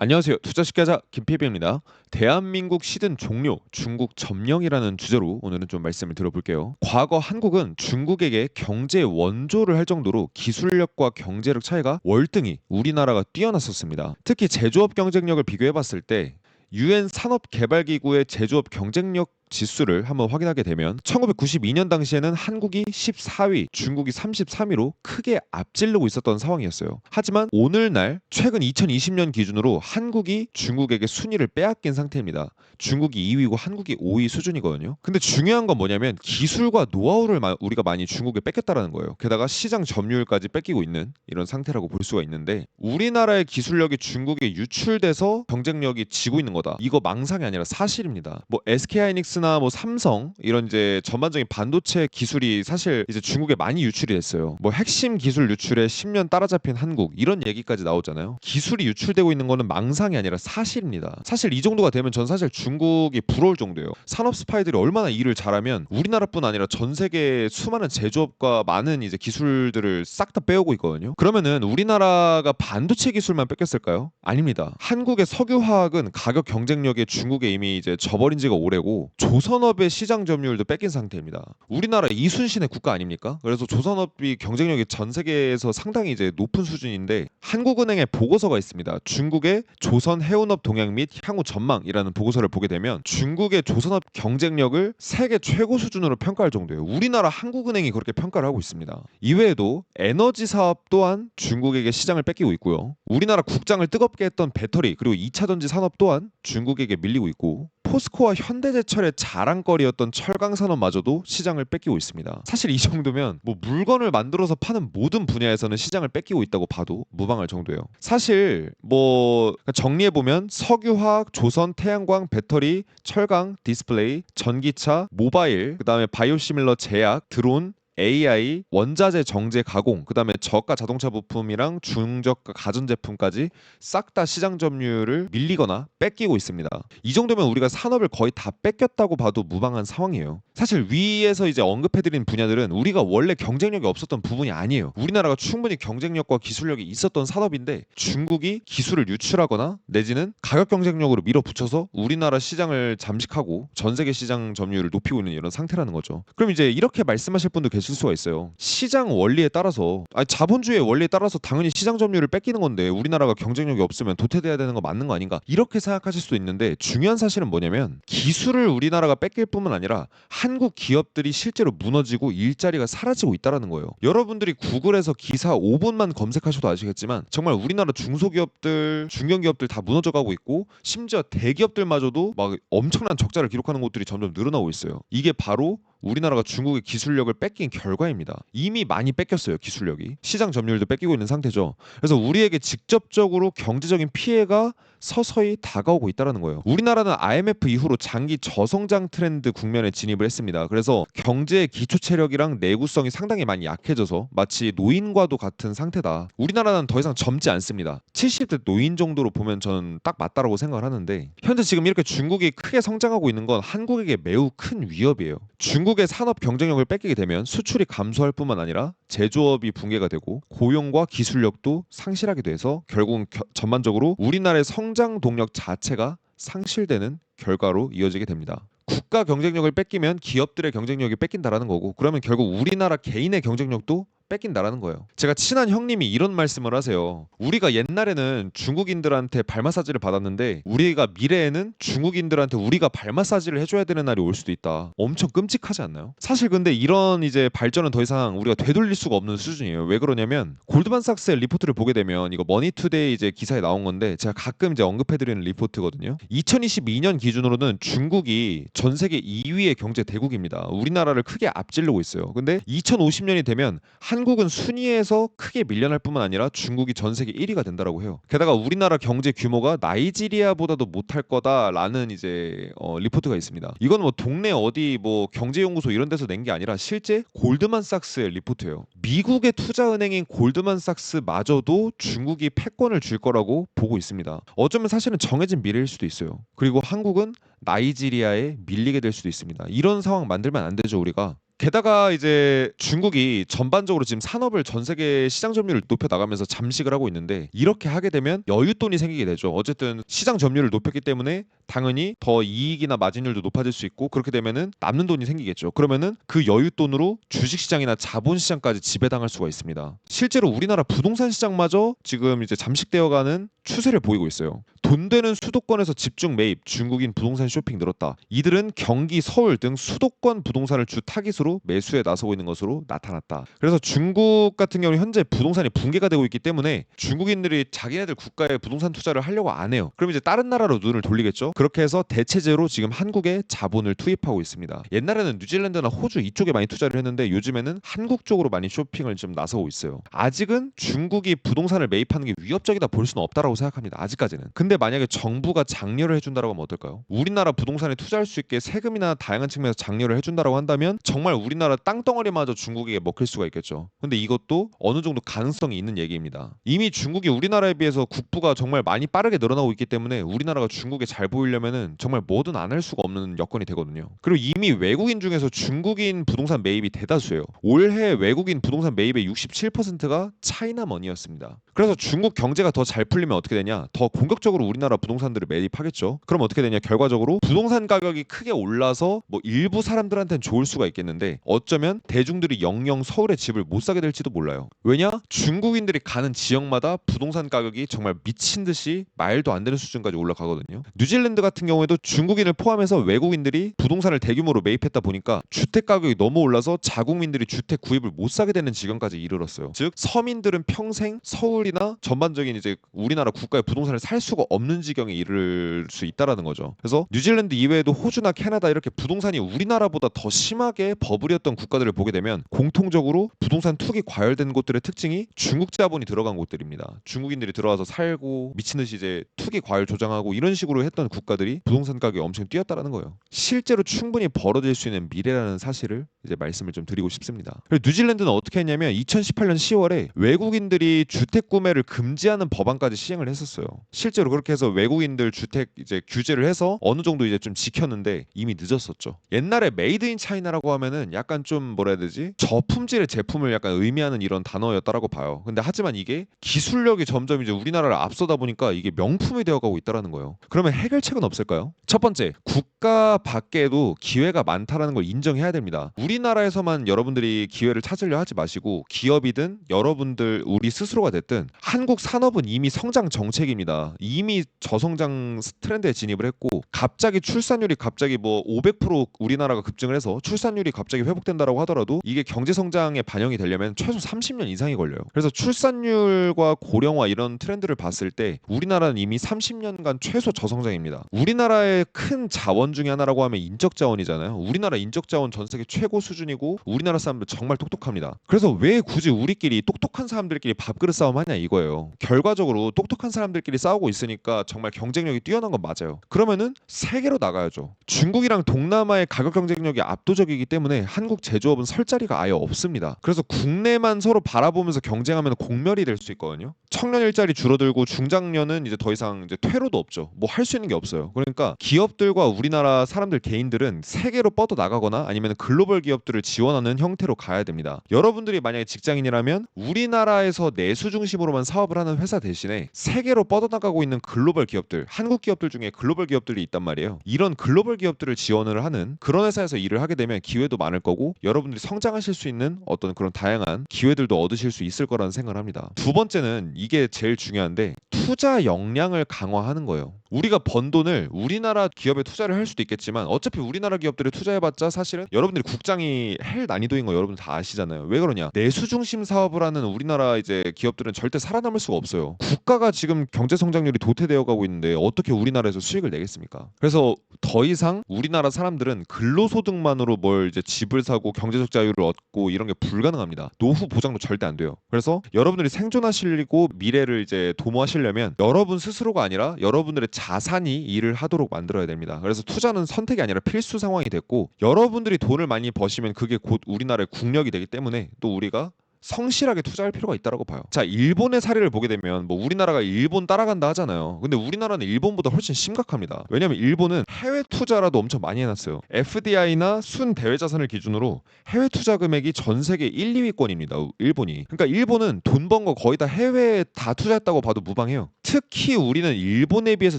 안녕하세요. 투자식계자 김필빈입니다. 대한민국 시든 종료, 중국 점령이라는 주제로 오늘은 좀 말씀을 들어볼게요. 과거 한국은 중국에게 경제 원조를 할 정도로 기술력과 경제력 차이가 월등히 우리나라가 뛰어났었습니다. 특히 제조업 경쟁력을 비교해봤을 때 UN 산업개발기구의 제조업 경쟁력 지수를 한번 확인하게 되면 1992년 당시에는 한국이 14위, 중국이 33위로 크게 앞지르고 있었던 상황이었어요. 하지만 오늘날 최근 2020년 기준으로 한국이 중국에게 순위를 빼앗긴 상태입니다. 중국이 2위고 한국이 5위 수준이거든요. 근데 중요한 건 뭐냐면 기술과 노하우를 우리가 많이 중국에 뺏겼다라는 거예요. 게다가 시장 점유율까지 뺏기고 있는 이런 상태라고 볼 수가 있는데 우리나라의 기술력이 중국에 유출돼서 경쟁력이 지고 있는 거다. 이거 망상이 아니라 사실입니다. 뭐 SK하이닉스나 뭐 삼성 이런 이제 전반적인 반도체 기술이 사실 이제 중국에 많이 유출이 됐어요. 뭐 핵심 기술 유출에 10년 따라잡힌 한국 이런 얘기까지 나오잖아요. 기술이 유출되고 있는 거는 망상이 아니라 사실입니다. 사실 이 정도가 되면 전 사실 중국이 부러울 정도예요. 산업 스파이들이 얼마나 일을 잘하면 우리나라뿐 아니라 전 세계 수많은 제조업과 많은 이제 기술들을 싹 다 빼오고 있거든요. 그러면은 우리나라가 반도체 기술만 뺏겼을까요? 아닙니다. 한국의 석유화학은 가격 경쟁력에 중국에 이미 이제 져버린 지가 오래고 조선업의 시장 점유율도 뺏긴 상태입니다. 우리나라 이순신의 국가 아닙니까? 그래서 조선업이 경쟁력이 전 세계에서 상당히 이제 높은 수준인데 한국은행의 보고서가 있습니다. 중국의 조선 해운업 동향 및 향후 전망이라는 보고서를 보게 되면 중국의 조선업 경쟁력을 세계 최고 수준으로 평가할 정도예요. 우리나라 한국은행이 그렇게 평가를 하고 있습니다. 이외에도 에너지 사업 또한 중국에게 시장을 뺏기고 있고요. 우리나라 국장을 뜨겁게 했던 배터리 그리고 2차 전지 산업 또한 중국에게 밀리고 있고 포스코와 현대제철의 자랑거리였던 철강 산업마저도 시장을 뺏기고 있습니다. 사실 이 정도면 뭐 물건을 만들어서 파는 모든 분야에서는 시장을 뺏기고 있다고 봐도 무방할 정도예요. 사실 뭐 정리해 보면 석유화학, 조선, 태양광, 배터리, 철강, 디스플레이, 전기차, 모바일, 그다음에 바이오시밀러 제약, 드론 AI, 원자재 정제 가공, 그다음에 저가 자동차 부품이랑 중저가 가전제품까지 싹 다 시장 점유율을 밀리거나 뺏기고 있습니다. 이 정도면 우리가 산업을 거의 다 뺏겼다고 봐도 무방한 상황이에요. 사실 위에서 이제 언급해드린 분야들은 우리가 원래 경쟁력이 없었던 부분이 아니에요. 우리나라가 충분히 경쟁력과 기술력이 있었던 산업인데 중국이 기술을 유출하거나 내지는 가격 경쟁력으로 밀어붙여서 우리나라 시장을 잠식하고 전 세계 시장 점유율을 높이고 있는 이런 상태라는 거죠. 그럼 이제 이렇게 말씀하실 분도 계실 수가 있어요. 시장 원리에 따라서 자본주의의 원리에 따라서 당연히 시장 점유율을 뺏기는 건데 우리나라가 경쟁력이 없으면 도태돼야 되는 거 맞는 거 아닌가 이렇게 생각하실 수도 있는데 중요한 사실은 뭐냐면 기술을 우리나라가 뺏길 뿐만 아니라 한국 기업들이 실제로 무너지고 일자리가 사라지고 있다는 거예요. 여러분들이 구글에서 기사 5분만 검색하셔도 아시겠지만 정말 우리나라 중소기업들 중견기업들 다 무너져가고 있고 심지어 대기업들마저도 막 엄청난 적자를 기록하는 곳들이 점점 늘어나고 있어요. 이게 바로 우리나라가 중국의 기술력을 뺏긴 결과입니다. 이미 많이 뺏겼어요. 기술력이. 시장 점유율도 뺏기고 있는 상태죠. 그래서 우리에게 직접적으로 경제적인 피해가 서서히 다가오고 있다는 거예요. 우리나라는 IMF 이후로 장기 저성장 트렌드 국면에 진입을 했습니다. 그래서 경제의 기초 체력이랑 내구성이 상당히 많이 약해져서 마치 노인과도 같은 상태다. 우리나라는 더 이상 젊지 않습니다. 70대 노인 정도로 보면 저는 딱 맞다라고 생각을 하는데 현재 지금 이렇게 중국이 크게 성장하고 있는 건 한국에게 매우 큰 위협이에요. 중국의 산업 경쟁력을 뺏기게 되면 수출이 감소할 뿐만 아니라 제조업이 붕괴가 되고 고용과 기술력도 상실하게 돼서 결국은 전반적으로 우리나라의 성장 동력 자체가 상실되는 결과로 이어지게 됩니다. 국가 경쟁력을 뺏기면 기업들의 경쟁력이 뺏긴다라는 거고 그러면 결국 우리나라 개인의 경쟁력도 뺏긴다라는 거예요. 제가 친한 형님이 이런 말씀을 하세요. 우리가 옛날에는 중국인들한테 발 마사지를 받았는데 우리가 미래에는 중국인들한테 우리가 발 마사지를 해줘야 되는 날이 올 수도 있다. 엄청 끔찍하지 않나요? 사실 근데 이런 이제 발전은 더 이상 우리가 되돌릴 수가 없는 수준이에요. 왜 그러냐면 골드만삭스의 리포트를 보게 되면 이거 머니투데이 이제 기사에 나온 건데 제가 가끔 이제 언급해드리는 리포트거든요. 2022년 기준으로는 중국이 전 세계 2위의 경제 대국입니다. 우리나라를 크게 앞지르고 있어요. 근데 2050년이 되면 한국은 순위에서 크게 밀려날 뿐만 아니라 중국이 전 세계 1위가 된다라고 해요. 게다가 우리나라 경제 규모가 나이지리아보다도 못할 거다라는 이제 리포트가 있습니다. 이건 뭐 동네 어디 뭐 경제연구소 이런 데서 낸 게 아니라 실제 골드만삭스의 리포트예요. 미국의 투자은행인 골드만삭스마저도 중국이 패권을 줄 거라고 보고 있습니다. 어쩌면 사실은 정해진 미래일 수도 있어요. 그리고 한국은 나이지리아에 밀리게 될 수도 있습니다. 이런 상황 만들면 안 되죠 우리가. 게다가 이제 중국이 전반적으로 지금 산업을 전 세계 시장 점유율을 높여 나가면서 잠식을 하고 있는데 이렇게 하게 되면 여윳돈이 생기게 되죠. 어쨌든 시장 점유율을 높였기 때문에 당연히 더 이익이나 마진율도 높아질 수 있고 그렇게 되면은 남는 돈이 생기겠죠. 그러면은 그 여윳돈으로 주식시장이나 자본시장까지 지배당할 수가 있습니다. 실제로 우리나라 부동산 시장마저 지금 이제 잠식되어가는 추세를 보이고 있어요. 돈 되는 수도권에서 집중 매입, 중국인 부동산 쇼핑 늘었다. 이들은 경기, 서울 등 수도권 부동산을 주 타깃으로 매수에 나서고 있는 것으로 나타났다. 그래서 중국 같은 경우는 현재 부동산이 붕괴가 되고 있기 때문에 중국인들이 자기네들 국가에 부동산 투자를 하려고 안 해요. 그럼 이제 다른 나라로 눈을 돌리겠죠. 그렇게 해서 대체제로 지금 한국에 자본을 투입하고 있습니다. 옛날에는 뉴질랜드나 호주 이쪽에 많이 투자를 했는데 요즘에는 한국 쪽으로 많이 쇼핑을 좀 나서고 있어요. 아직은 중국이 부동산을 매입하는 게 위협적이다 볼 수는 없다라고 생각합니다. 아직까지는. 근데 만약에 정부가 장려를 해준다라고 하면 어떨까요? 우리나라 부동산에 투자할 수 있게 세금이나 다양한 측면에서 장려를 해준다라고 한다면 정말 우리나라 땅덩어리마저 중국에게 먹힐 수가 있겠죠. 근데 이것도 어느 정도 가능성이 있는 얘기입니다. 이미 중국이 우리나라에 비해서 국부가 정말 많이 빠르게 늘어나고 있기 때문에 우리나라가 중국에 잘 보이려면은 정말 뭐든 안 할 수가 없는 여건이 되거든요. 그리고 이미 외국인 중에서 중국인 부동산 매입이 대다수예요. 올해 외국인 부동산 매입의 67%가 차이나 머니였습니다. 그래서 중국 경제가 더 잘 풀리면 어떻게 되냐? 더 공격적으로 우리나라 부동산들을 매입하겠죠. 그럼 어떻게 되냐? 결과적으로 부동산 가격이 크게 올라서 뭐 일부 사람들한테는 좋을 수가 있겠는데 어쩌면 대중들이 영영 서울에 집을 못 사게 될지도 몰라요. 왜냐? 중국인들이 가는 지역마다 부동산 가격이 정말 미친 듯이 말도 안 되는 수준까지 올라가거든요. 뉴질랜드 같은 경우에도 중국인을 포함해서 외국인들이 부동산을 대규모로 매입했다 보니까 주택 가격이 너무 올라서 자국민들이 주택 구입을 못 사게 되는 지경까지 이르렀어요. 즉 서민들은 평생 서울이나 전반적인 이제 우리나라 국가의 부동산을 살 수가 없는 지경에 이를 수 있다라는 거죠. 그래서 뉴질랜드 이외에도 호주나 캐나다 이렇게 부동산이 우리나라보다 더 심하게 버블이었던 국가들을 보게 되면 공통적으로 부동산 투기 과열된 곳들의 특징이 중국 자본이 들어간 곳들입니다. 중국인들이 들어와서 살고 미친 듯이 이제 투기 과열 조장하고 이런 식으로 했던 국가들이 부동산 가격이 엄청 뛰었다라는 거예요. 실제로 충분히 벌어질 수 있는 미래라는 사실을 이제 말씀을 좀 드리고 싶습니다. 그리고 뉴질랜드는 어떻게 했냐면 2018년 10월에 외국인들이 주택 구매를 금지하는 법안까지 시행을 했었어요. 실제로 그렇게 해서 외국인들 주택 이제 규제를 해서 어느 정도 이제 좀 지켰는데 이미 늦었었죠. 옛날에 메이드 인 차이나라고 하면은 약간 좀 뭐라 해야 되지? 저품질의 제품을 약간 의미하는 이런 단어였다라고 봐요. 근데 하지만 이게 기술력이 점점 이제 우리나라를 앞서다 보니까 이게 명품이 되어가고 있다라는 거예요. 그러면 해결책은 없을까요? 첫 번째, 국가 밖에도 기회가 많다라는 걸 인정해야 됩니다. 우리나라에서만 여러분들이 기회를 찾으려 하지 마시고 기업이든 여러분들 우리 스스로가 됐든 한국 산업은 이미 성장 정책입니다. 이미 저성장 트렌드에 진입을 했고 갑자기 출산율이 갑자기 뭐 500% 우리나라가 급증을 해서 출산율이 갑자기 회복된다라고 하더라도 이게 경제 성장에 반영이 되려면 최소 30년 이상이 걸려요. 그래서 출산율과 고령화 이런 트렌드를 봤을 때 우리나라는 이미 30년간 최소 저성장입니다. 우리나라의 큰 자원 중에 하나라고 하면 인적 자원이잖아요. 우리나라 인적 자원 전 세계 최고 수준이고 우리나라 사람들 정말 똑똑합니다. 그래서 왜 굳이 우리끼리 똑똑한 사람들끼리 밥그릇 싸움 하냐 이거예요. 결과적으로 똑똑한 사람들끼리 싸우고 있으니까 정말 경쟁력이 뛰어난 건 맞아요. 그러면은 세계로 나가야죠. 중국이랑 동남아의 가격 경쟁력이 압도적이기 때문에 한국 제조업은 설 자리가 아예 없습니다. 그래서 국내만 서로 바라보면서 경쟁하면 공멸이 될 수 있거든요. 청년 일자리 줄어들고 중장년은 이제 더 이상 이제 퇴로도 없죠. 뭐 할 수 있는 게 없어요. 그러니까 기업들과 우리나라 사람들 개인들은 세계로 뻗어 나가거나 아니면 글로벌 기업들을 지원하는 형태로 가야 됩니다. 여러분들이 만약에 직장인이라면 우리나라에서 내수 중심으로만 사업을 하는 회사 대신에 세계로 뻗어나가고 있는 글로벌 기업들, 한국 기업들 중에 글로벌 기업들이 있단 말이에요. 이런 글로벌 기업들을 지원을 하는 그런 회사에서 일을 하게 되면 기회도 많을 거고 여러분들이 성장하실 수 있는 어떤 그런 다양한 기회들도 얻으실 수 있을 거라는 생각을 합니다. 두 번째는 이게 제일 중요한데 투자 역량을 강화하는 거예요. 우리가 번 돈을 우리나라 기업에 투자를 할 수도 있겠지만 어차피 우리나라 기업들이 투자해봤자 사실은 여러분들이 국장이 할 난이도인 거 여러분들 다 아시잖아요. 왜 그러냐? 내수 중심 사업을 하는 우리나라 이제 기업들은 절대 살아남을 수가 없어요. 국가가 지금 경제 성장률이 도태되어 가고 있는데 어떻게 우리나라에서 수익을 내겠습니까? 그래서 더 이상 우리나라 사람들은 근로소득만으로 뭘 이제 집을 사고 경제적 자유를 얻고 이런 게 불가능합니다. 노후 보장도 절대 안 돼요. 그래서 여러분들이 생존하시려고 미래를 이제 도모하시려면 여러분 스스로가 아니라 여러분들의 자산이 일을 하도록 만들어야 됩니다. 그래서 투자는 선택이 아니라 필수 상황이 됐고 여러분들이 돈을 많이 버시면 그게 곧 우리나라의 국력이 되기 때문에 또 우리가 성실하게 투자할 필요가 있다라고 봐요. 자, 일본의 사례를 보게 되면 뭐 우리나라가 일본 따라간다 하잖아요. 근데 우리나라는 일본보다 훨씬 심각합니다. 왜냐면 일본은 해외 투자라도 엄청 많이 해놨어요. FDI나 순 대외 자산을 기준으로 해외 투자 금액이 전 세계 1, 2위권입니다. 일본이. 그러니까 일본은 돈 번 거 거의 다 해외에 다 투자했다고 봐도 무방해요. 특히 우리는 일본에 비해서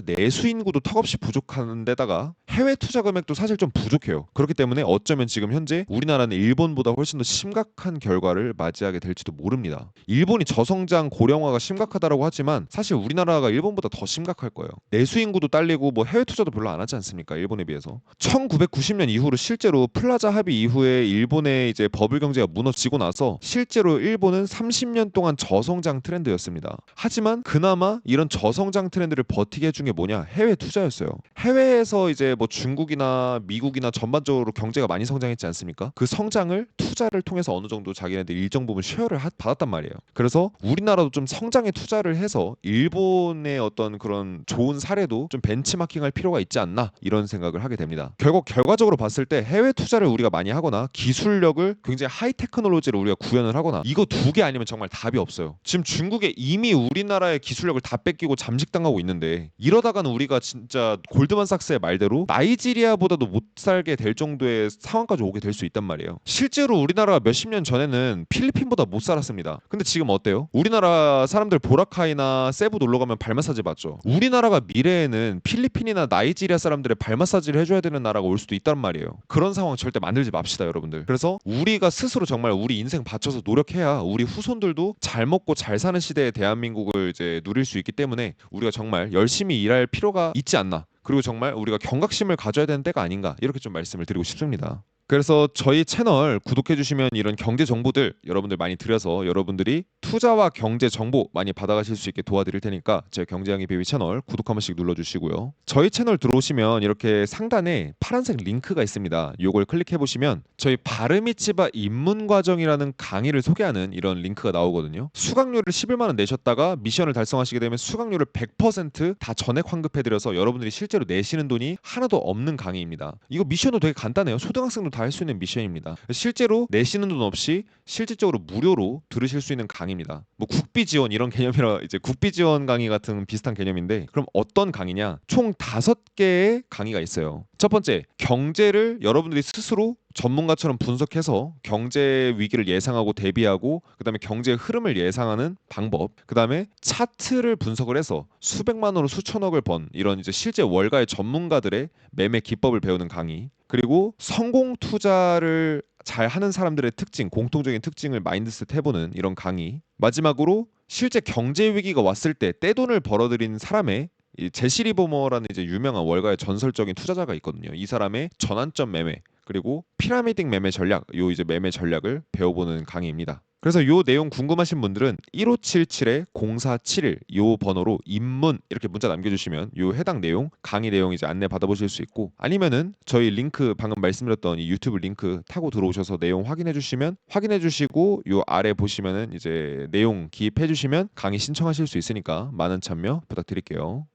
내수 인구도 턱없이 부족한 데다가 해외 투자 금액도 사실 좀 부족해요. 그렇기 때문에 어쩌면 지금 현재 우리나라는 일본보다 훨씬 더 심각한 결과를 맞이하게 될지도 모릅니다. 일본이 저성장 고령화가 심각하다라고 하지만 사실 우리나라가 일본보다 더 심각할 거예요. 내수 인구도 딸리고 뭐 해외 투자도 별로 안 하지 않습니까? 일본에 비해서. 1990년 이후로 실제로 플라자 합의 이후에 일본의 이제 버블 경제가 무너지고 나서 실제로 일본은 30년 동안 저성장 트렌드였습니다. 하지만 그나마 이런 저성장 트렌드를 버티게 해준 게 뭐냐? 해외 투자였어요. 해외에서 이제 뭐 중국이나 미국이나 전반적으로 경제가 많이 성장했지 않습니까? 그 성장을 투자를 통해서 어느 정도 자기네들 일정 부분 쉐어를 받았단 말이에요. 그래서 우리나라도 좀 성장에 투자를 해서 일본의 어떤 그런 좋은 사례도 좀 벤치마킹할 필요가 있지 않나 이런 생각을 하게 됩니다. 결과적으로 봤을 때 해외 투자를 우리가 많이 하거나 기술력을 굉장히 하이 테크놀로지를 우리가 구현을 하거나 이거 두 개 아니면 정말 답이 없어요. 지금 중국에 이미 우리나라의 기술력을 다 뺏기고 잠식당하고 있는데 이러다가는 우리가 진짜 골드만삭스의 말대로 나이지리아보다도 못 살게 될 정도의 상황까지 오게 될 수 있단 말이에요. 실제로 우리나라가 몇십 년 전에는 필리핀보다 못 살았습니다. 근데 지금 어때요? 우리나라 사람들 보라카이나 세부 놀러 가면 발 마사지 받죠. 우리나라가 미래에는 필리핀이나 나이지리아 사람들의 발 마사지를 해줘야 되는 나라가 올 수도 있단 말이에요. 그런 상황 절대 만들지 맙시다, 여러분들. 그래서 우리가 스스로 정말 우리 인생 바쳐서 노력해야 우리 후손들도 잘 먹고 잘 사는 시대의 대한민국을 이제 누릴 수 있기 때문에 우리가 정말 열심히 일할 필요가 있지 않나. 그리고 정말 우리가 경각심을 가져야 되는 때가 아닌가 이렇게 좀 말씀을 드리고 싶습니다. 그래서 저희 채널 구독해 주시면 이런 경제 정보들 여러분들 많이 드려서 여러분들이 투자와 경제 정보 많이 받아가실 수 있게 도와드릴 테니까 제 경제양의 베이비 채널 구독 한 번씩 눌러주시고요. 저희 채널 들어오시면 이렇게 상단에 파란색 링크가 있습니다. 요걸 클릭해 보시면 저희 바르미츠바 입문 과정이라는 강의를 소개하는 이런 링크가 나오거든요. 수강료를 11만 원 내셨다가 미션을 달성하시게 되면 수강료를 100%다 전액 환급해드려서 여러분들이 실제로 내시는 돈이 하나도 없는 강의입니다. 이거 미션도 되게 간단해요. 초등학생도 다 할 수 있는 미션입니다. 실제로 내시는 돈 없이 실질적으로 무료로 들으실 수 있는 강의입니다. 뭐 국비 지원 이런 개념이라 이제 국비 지원 강의 같은 비슷한 개념인데 그럼 어떤 강의냐? 총 5개의 강의가 있어요. 첫 번째, 경제를 여러분들이 스스로 전문가처럼 분석해서 경제 위기를 예상하고 대비하고 그다음에 경제의 흐름을 예상하는 방법, 그다음에 차트를 분석을 해서 수백만 원으로 수천억을 번 이런 이제 실제 월가의 전문가들의 매매 기법을 배우는 강의, 그리고 성공 투자를 잘 하는 사람들의 특징, 공통적인 특징을 마인드셋 해보는 이런 강의, 마지막으로 실제 경제 위기가 왔을 때 떼돈을 벌어들인 사람의 이 제시 리버머라는 이제 유명한 월가의 전설적인 투자자가 있거든요. 이 사람의 전환점 매매 그리고 피라미딩 매매 전략, 요 이제 매매 전략을 배워보는 강의입니다. 그래서 요 내용 궁금하신 분들은 1577-0471 요 번호로 입문 이렇게 문자 남겨주시면 요 해당 내용 강의 내용 이제 안내 받아보실 수 있고, 아니면은 저희 링크 방금 말씀드렸던 이 유튜브 링크 타고 들어오셔서 내용 확인해 주시면 확인해 주시고 요 아래 보시면은 이제 내용 기입해 주시면 강의 신청하실 수 있으니까 많은 참여 부탁드릴게요.